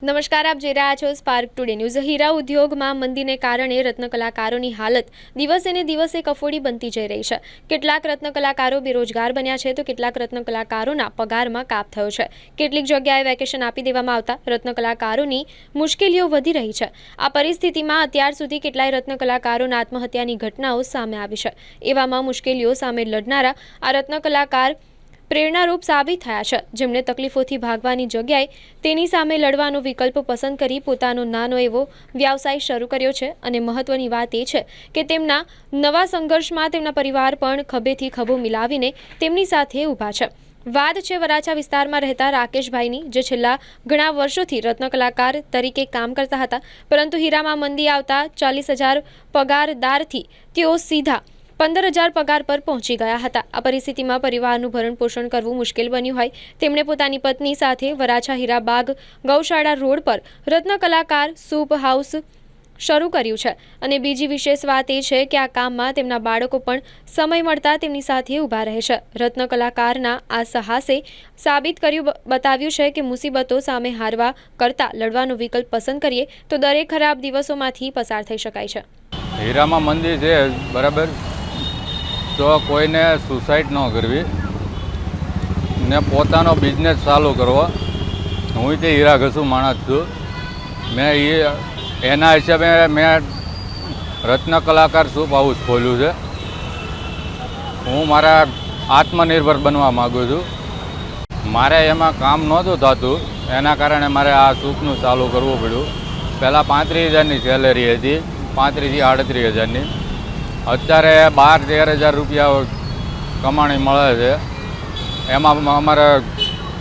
નમસ્કાર, આપ જોઈ રહ્યા છો સ્પાર્ક ટુડે ન્યૂઝ। હીરા ઉદ્યોગમાં મંદીને કારણે રત્નકલાકારોની હાલત દિવસે ને દિવસે કફોડી બનતી જઈ રહી છે। કેટલાક રત્નકલાકારો બેરોજગાર બન્યા છે તો કેટલાક રત્નકલાકારોના પગારમાં કાપ થયો છે। કેટલીક જગ્યાએ વેકેશન આપી દેવામાં આવતા રત્નકલાકારોની મુશ્કેલીઓ વધી રહી છે। આ પરિસ્થિતિમાં અત્યાર સુધી કેટલાય રત્નકલાકારોના આત્મહત્યાની ઘટનાઓ સામે આવી છે। એવામાં મુશ્કેલીઓ સામે લડનારા આ રત્નકલાકાર પ્રેરણારૂપ સાબિત થયા છે, જેમણે તકલીફોથી ભાગવાની જગ્યાએ તેની સામે લડવાનો વિકલ્પ પસંદ કરી પોતાનો નાનો એવો વ્યવસાય શરૂ કર્યો છે। અને મહત્વની વાત એ છે કે તેમના નવા સંઘર્ષમાં તેમના પરિવાર પણ ખભેથી ખભો મિલાવીને તેમની સાથે ઊભા છે। વાત છે વરાછા વિસ્તારમાં રહેતા રાકેશભાઈની, જે છેલ્લા ઘણા વર્ષોથી રત્નકલાકાર તરીકે કામ કરતા હતા, પરંતુ હીરામાં મંદી આવતા 40,000 પગારદારથી તેઓ સીધા 15,000 પગાર પર પહોંચી ગયા હતા। આ પરિસ્થિતિમાં પરિવારનું ભરણ પોષણ કરવું મુશ્કેલ બન્યું હોય તેમણે પોતાની પત્ની સાથે વરાછા હીરાબાગ ગૌશાળા રોડ પર રત્નકલાકાર સૂપ હાઉસ શરૂ કર્યું છે। અને બીજી વિશેષ વાત એ છે કે આ કામમાં તેમના બાળકો પણ સમય મળતા તેમની સાથે ઊભા રહે છે। રત્નકલાકારના આ સાહસે સાબિત કર્યું બતાવ્યું છે કે મુસીબતો સામે હારવા કરતાં લડવાનો વિકલ્પ પસંદ કરીએ તો દરેક ખરાબ દિવસોમાંથી પસાર થઈ શકાય છે। હીરામાં મંદી છે બરાબર, તો કોઈને સુસાઇડ ન કરવી ને પોતાનો બિઝનેસ ચાલુ કરવો। હું તે હીરા ઘસુ માણસ છું। મેં એના હિસાબે મેં રત્નકલાકાર સૂપ હાઉસ ખોલ્યું છે। હું મારા આત્મનિર્ભર બનવા માગું છું। મારે એમાં કામ નહોતું થતું, એના કારણે મારે આ સૂપનું ચાલુ કરવું પડ્યું। પહેલાં 35,000ની સેલેરી હતી, 35,000 થી 38,000ની। અત્યારે 12-13,000 રૂપિયા કમાણી મળે છે। એમાં અમારે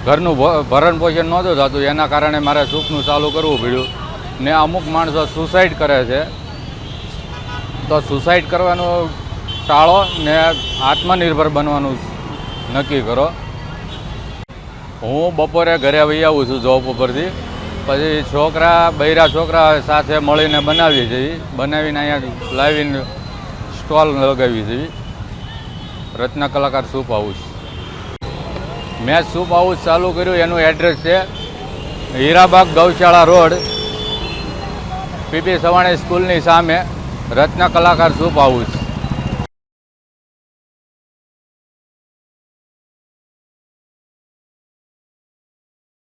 ઘરનું ભરણ પોષણ નહોતું થતું, એના કારણે મારે સૂપનું ચાલુ કરવું પડ્યું। ને અમુક માણસો સુસાઇડ કરે છે, તો સુસાઇડ કરવાનું ટાળો ને આત્મનિર્ભર બનવાનું નક્કી કરો। હું બપોરે ઘરે વહી આવું છું જોબ ઉપરથી, પછી બૈરા છોકરા સાથે મળીને બનાવીએ છીએ। બનાવીને અહીંયા લાવીને સ્ટોલ લગાવી છે રત્નકલાકાર સૂપ હાઉસ। મેં સૂપ હાઉસ ચાલુ કર્યું, એનું એડ્રેસ છે હીરાબાગ ગૌશાળા રોડ, પીપી સવાણી સ્કૂલની સામે રત્નકલાકાર સૂપ હાઉસ।